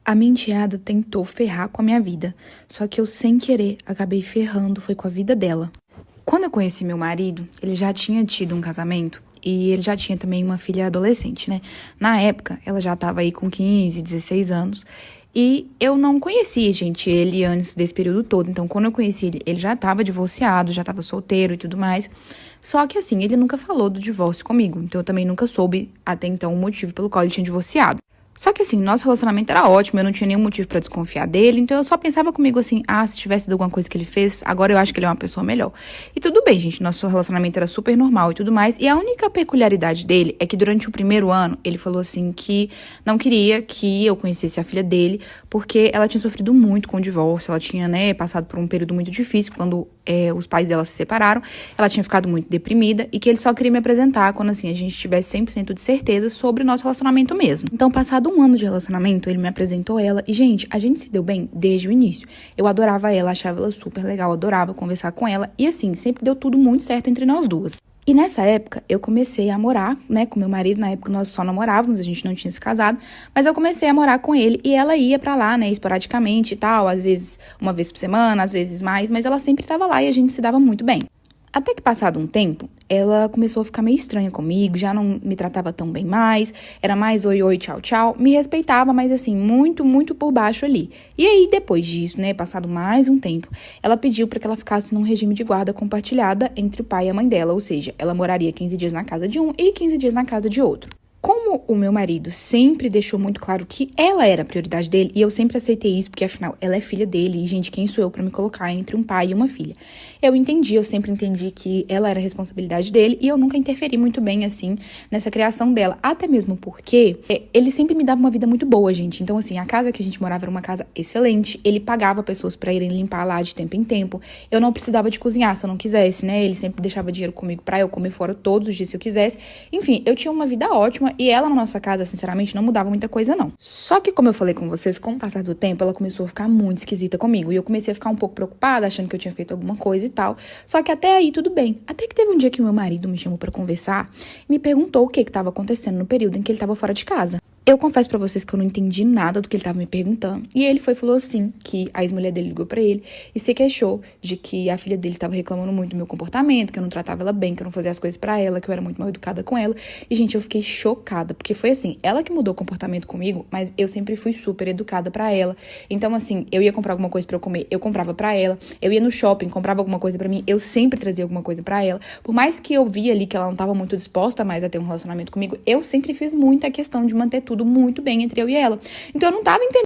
A minha enteada tentou ferrar com a minha vida, só que eu, sem querer, acabei ferrando, foi com a vida dela. Quando eu conheci meu marido, ele já tinha tido um casamento e ele já tinha também uma filha adolescente, né? Na época, ela já tava aí com 15, 16 anos e eu não conhecia, gente, ele antes desse período todo. Então, quando eu conheci ele, ele já tava divorciado, já tava solteiro e tudo mais. Só que assim, ele nunca falou do divórcio comigo, então eu também nunca soube até então o motivo pelo qual ele tinha divorciado. Só que assim, nosso relacionamento era ótimo, eu não tinha nenhum motivo pra desconfiar dele, então eu só pensava comigo assim, se tivesse dado alguma coisa que ele fez, agora eu acho que ele é uma pessoa melhor. E tudo bem, gente, nosso relacionamento era super normal e tudo mais, e a única peculiaridade dele é que durante o primeiro ano, ele falou assim que não queria que eu conhecesse a filha dele, porque ela tinha sofrido muito com o divórcio, ela tinha, né, passado por um período muito difícil quando os pais dela se separaram, ela tinha ficado muito deprimida e que ele só queria me apresentar quando, assim, a gente tivesse 100% de certeza sobre o nosso relacionamento mesmo. Então, passado um ano de relacionamento, ele me apresentou ela e, gente, a gente se deu bem desde o início. Eu adorava ela, achava ela super legal, adorava conversar com ela e, assim, sempre deu tudo muito certo entre nós duas. E nessa época, eu comecei a morar, né, com meu marido. Na época, nós só namorávamos, a gente não tinha se casado. Mas eu comecei a morar com ele e ela ia pra lá, né, esporadicamente e tal. Às vezes, uma vez por semana, às vezes mais. Mas ela sempre tava lá e a gente se dava muito bem. Até que passado um tempo, ela começou a ficar meio estranha comigo, já não me tratava tão bem mais, era mais oi, oi, tchau, tchau, me respeitava, mas assim, muito, muito por baixo ali. E aí, depois disso, né, passado mais um tempo, ela pediu para que ela ficasse num regime de guarda compartilhada entre o pai e a mãe dela, ou seja, ela moraria 15 dias na casa de um e 15 dias na casa de outro. Como o meu marido sempre deixou muito claro que ela era a prioridade dele, e eu sempre aceitei isso, porque afinal, ela é filha dele, e gente, quem sou eu pra me colocar entre um pai e uma filha? Eu sempre entendi que ela era a responsabilidade dele, e eu nunca interferi muito bem, assim, nessa criação dela. Até mesmo porque ele sempre me dava uma vida muito boa, gente. Então, assim, a casa que a gente morava era uma casa excelente, ele pagava pessoas pra irem limpar lá de tempo em tempo, eu não precisava de cozinhar se eu não quisesse, né? Ele sempre deixava dinheiro comigo pra eu comer fora todos os dias se eu quisesse. Enfim, eu tinha uma vida ótima, e ela na nossa casa, sinceramente, não mudava muita coisa, não. Só que, como eu falei com vocês, com o passar do tempo, ela começou a ficar muito esquisita comigo. E eu comecei a ficar um pouco preocupada, achando que eu tinha feito alguma coisa e tal. Só que até aí, tudo bem. Até que teve um dia que o meu marido me chamou pra conversar e me perguntou o que estava acontecendo no período em que ele estava fora de casa. Eu confesso pra vocês que eu não entendi nada do que ele tava me perguntando. E ele falou assim, que a ex-mulher dele ligou pra ele e se queixou de que a filha dele estava reclamando muito do meu comportamento, que eu não tratava ela bem, que eu não fazia as coisas pra ela, que eu era muito mal educada com ela. E, gente, eu fiquei chocada, porque foi assim, ela que mudou o comportamento comigo, mas eu sempre fui super educada pra ela. Então, assim, eu ia comprar alguma coisa pra eu comer, eu comprava pra ela. Eu ia no shopping, comprava alguma coisa pra mim, eu sempre trazia alguma coisa pra ela. Por mais que eu via ali que ela não tava muito disposta mais a ter um relacionamento comigo, eu sempre fiz muita questão de manter tudo muito bem entre eu e ela. Então eu não tava entendendo